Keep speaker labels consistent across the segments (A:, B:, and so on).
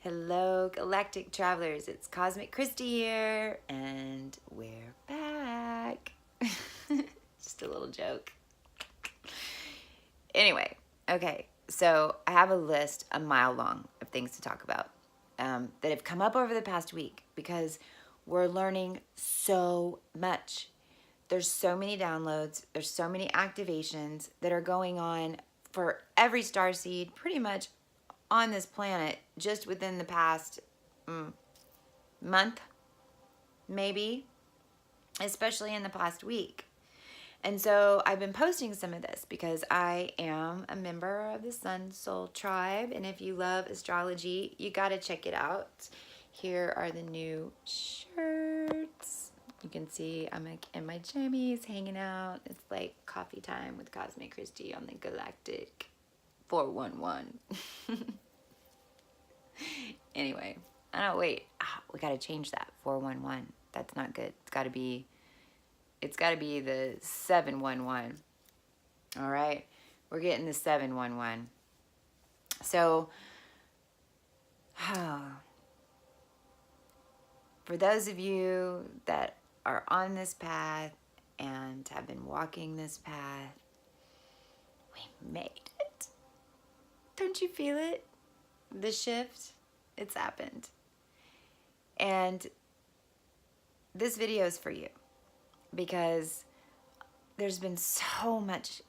A: Hello, Galactic Travelers. It's Cosmic Christy here, and we're back. Just a little joke. Anyway, okay, so I have a list a mile long of things to talk about that have come up over the past week because we're learning so much. There's so many downloads, there's so many activations that are going on for every starseed pretty much on this planet just within the past month, maybe, especially in the past week. And so I've been posting some of this because I am a member of the Sun Soul Tribe. And if you love astrology, you got to check it out. Here are the new shirts. You can see I'm in my jammies hanging out. It's like coffee time with Cosmic Christy on the Galactic 411. Anyway, wait. We got to change that 411. That's not good. It's got to be the 711. All right. We're getting the 711. So, for those of you that are on this path and have been walking this path, we made it. Don't you feel it? The shift, it's happened. And this video is for you because there's been so much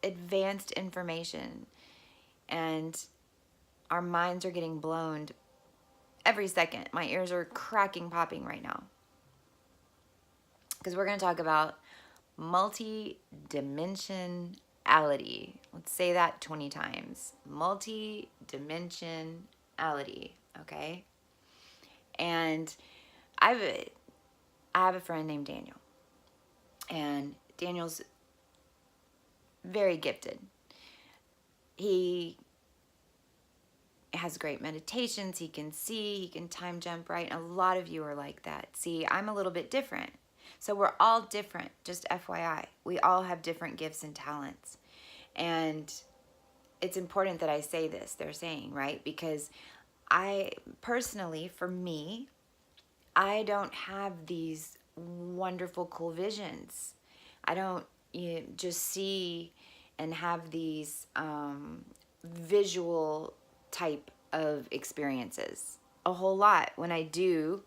A: advanced information and our minds are getting blown every second. My ears are cracking, popping right now. Because we're going to talk about multi-dimensionality. Let's say that 20 times. Multi-dimensionality, okay? And I have a friend named Daniel. And Daniel's very gifted. He has great meditations. He can see. He can time jump, right? And a lot of you are like that. See, I'm a little bit different. So we're all different, just FYI. We all have different gifts and talents. And it's important that I say this, they're saying, right? Because I personally, for me, I don't have these wonderful, cool visions. I don't just see and have these visual type of experiences a whole lot. When I do,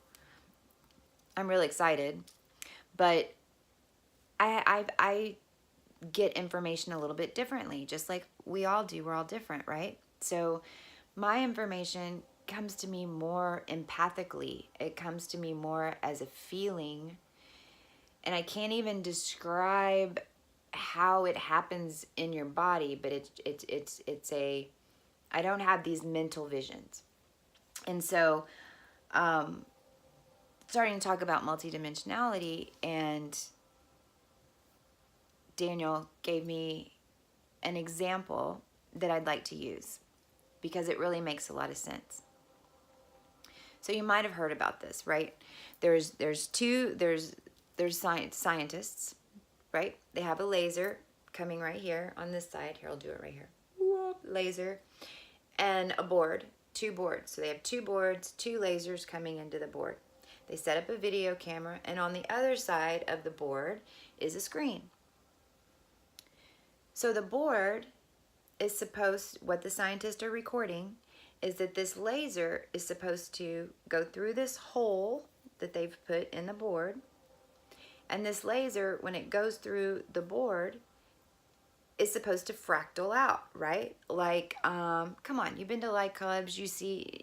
A: I'm really excited. But I get information a little bit differently, just like we all do. We're all different, right? So my information comes to me more empathically. It comes to me more as a feeling. And I can't even describe how it happens in your body, but I don't have these mental visions. And so, starting to talk about multidimensionality, and Daniel gave me an example that I'd like to use because it really makes a lot of sense. So you might have heard about this, right? There's scientists, right? They have a laser coming right here on this side. Here, I'll do it right here. Whoop, laser and a board, two boards. So they have two boards, two lasers coming into the board. They set up a video camera, and on the other side of the board is a screen. So the board is what the scientists are recording is that this laser is supposed to go through this hole that they've put in the board. And this laser, when it goes through the board, is supposed to fractal out, right? Like, come on, you've been to nightclubs, you see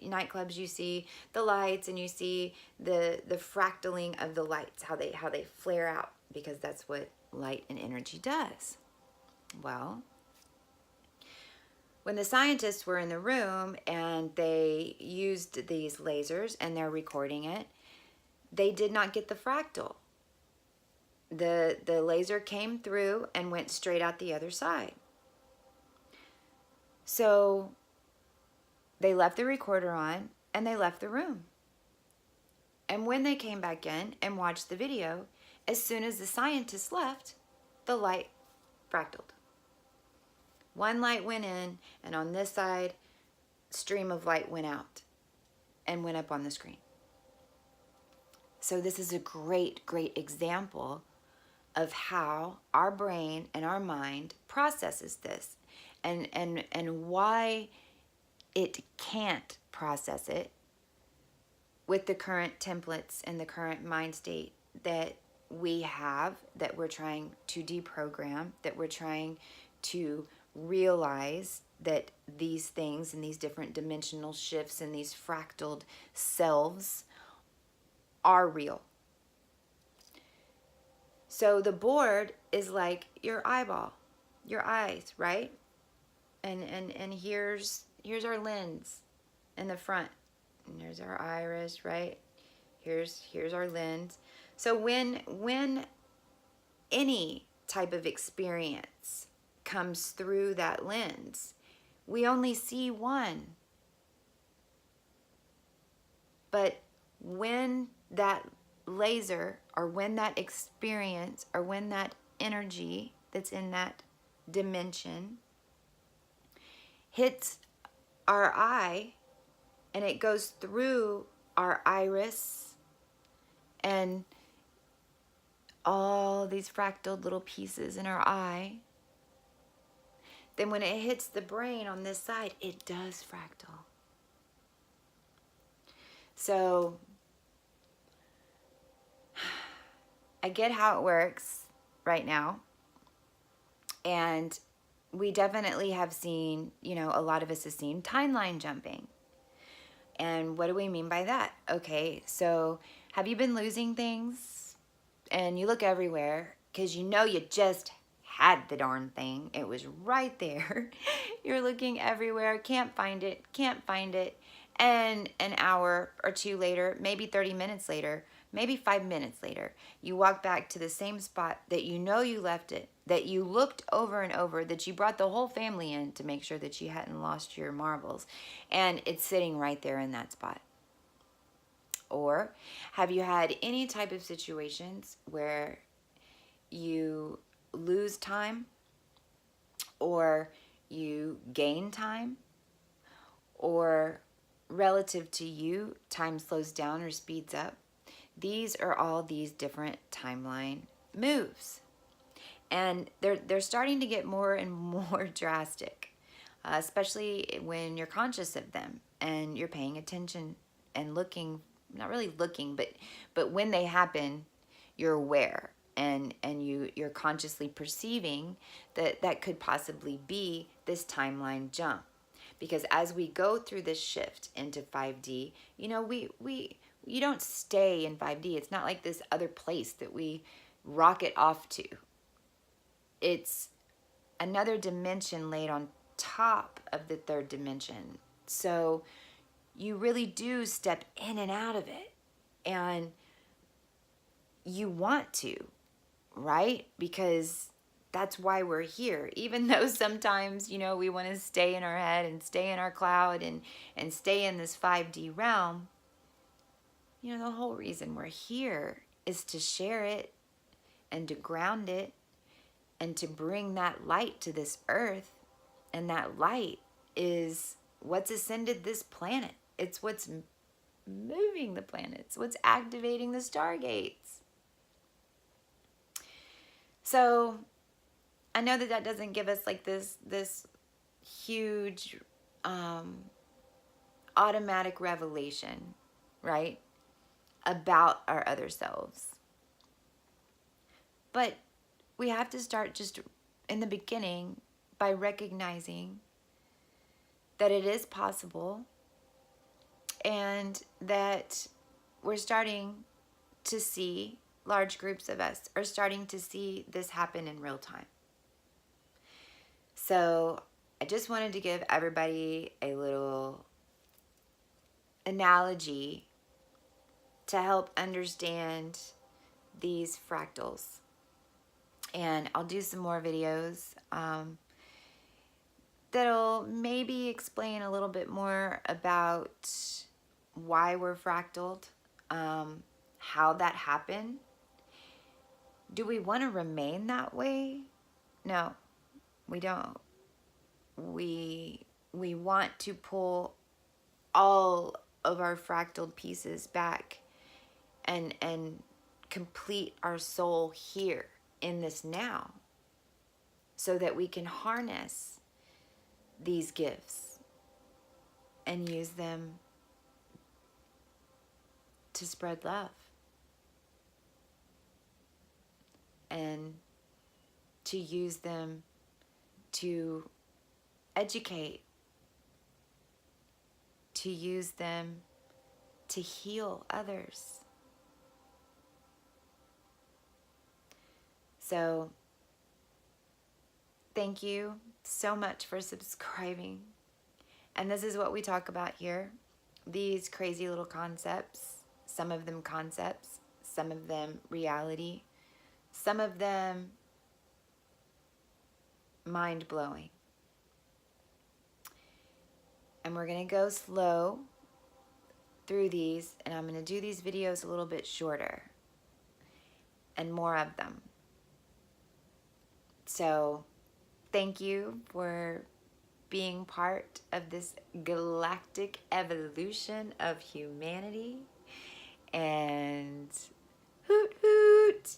A: the lights, and you see the fractaling of the lights, how they flare out, because that's what light and energy does. Well, when the scientists were in the room and they used these lasers and they're recording it, they did not get the fractal. The laser came through and went straight out the other side. So they left the recorder on and they left the room. And when they came back in and watched the video, as soon as the scientists left, the light fractaled. One light went in, and on this side, stream of light went out. and went up on the screen. So this is a great, great example of how our brain and our mind processes this, and why it can't process it with the current templates and the current mind state that we have, that we're trying to deprogram, that we're trying to realize that these things and these different dimensional shifts and these fractaled selves are real. So the board is like your eyeball, your eyes, right? And here's our lens in the front. And there's our iris, right? Here's our lens. So when any type of experience comes through that lens, we only see one. But when that laser, or when that experience, or when that energy that's in that dimension hits our eye, and it goes through our iris and all these fractal little pieces in our eye, then when it hits the brain on this side, it does fractal. So I get how it works right now. And we definitely have seen, a lot of us have seen timeline jumping. And what do we mean by that? Okay, so have you been losing things? And you look everywhere because you just had the darn thing. It was right there. You're looking everywhere, can't find it. And an hour or two later, maybe 30 minutes later, maybe 5 minutes later, you walk back to the same spot that you left it, that you looked over and over, that you brought the whole family in to make sure that you hadn't lost your marbles, and it's sitting right there in that spot. Or have you had any type of situations where you lose time, or you gain time, or relative to you, time slows down or speeds up? These are all these different timeline moves. And they're starting to get more and more drastic, especially when you're conscious of them and you're paying attention and looking, not really looking, but when they happen, you're aware, and you're consciously perceiving that could possibly be this timeline jump. Because as we go through this shift into 5D, you don't stay in 5D. It's not like this other place that we rocket off to. It's another dimension laid on top of the third dimension. So you really do step in and out of it. And you want to, right? Because that's why we're here. Even though sometimes, we want to stay in our head and stay in our cloud and stay in this 5D realm. The whole reason we're here is to share it and to ground it and to bring that light to this earth. And that light is what's ascended this planet. It's what's moving the planets, what's activating the stargates. So I know that doesn't give us like this huge automatic revelation, right, about our other selves. But we have to start just in the beginning by recognizing that it is possible, and that we're starting to see, large groups of us are starting to see this happen in real time. So I just wanted to give everybody a little analogy to help understand these fractals. And I'll do some more videos that'll maybe explain a little bit more about why we're fractaled, how that happened. Do we want to remain that way? No, we don't. We want to pull all of our fractal pieces back and complete our soul here in this now, so that we can harness these gifts and use them to spread love and to use them to educate, to use them to heal others. So, thank you so much for subscribing. And this is what we talk about here. These crazy little concepts, some of them concepts, some of them reality, some of them mind-blowing. And we're going to go slow through these, and I'm going to do these videos a little bit shorter and more of them. So thank you for being part of this galactic evolution of humanity. And hoot hoot!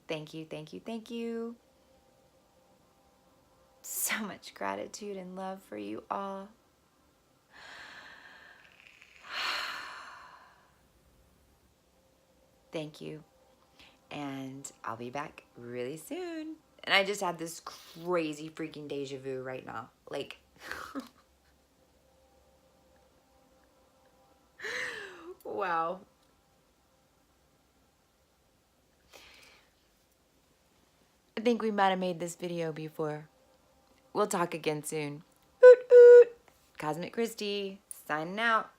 A: Thank you, thank you, thank you. So much gratitude and love for you all. Thank you. And I'll be back really soon. And I just had this crazy freaking deja vu right now. Like, wow. I think we might have made this video before. We'll talk again soon. Hoot hoot. Cosmic Christie, signing out.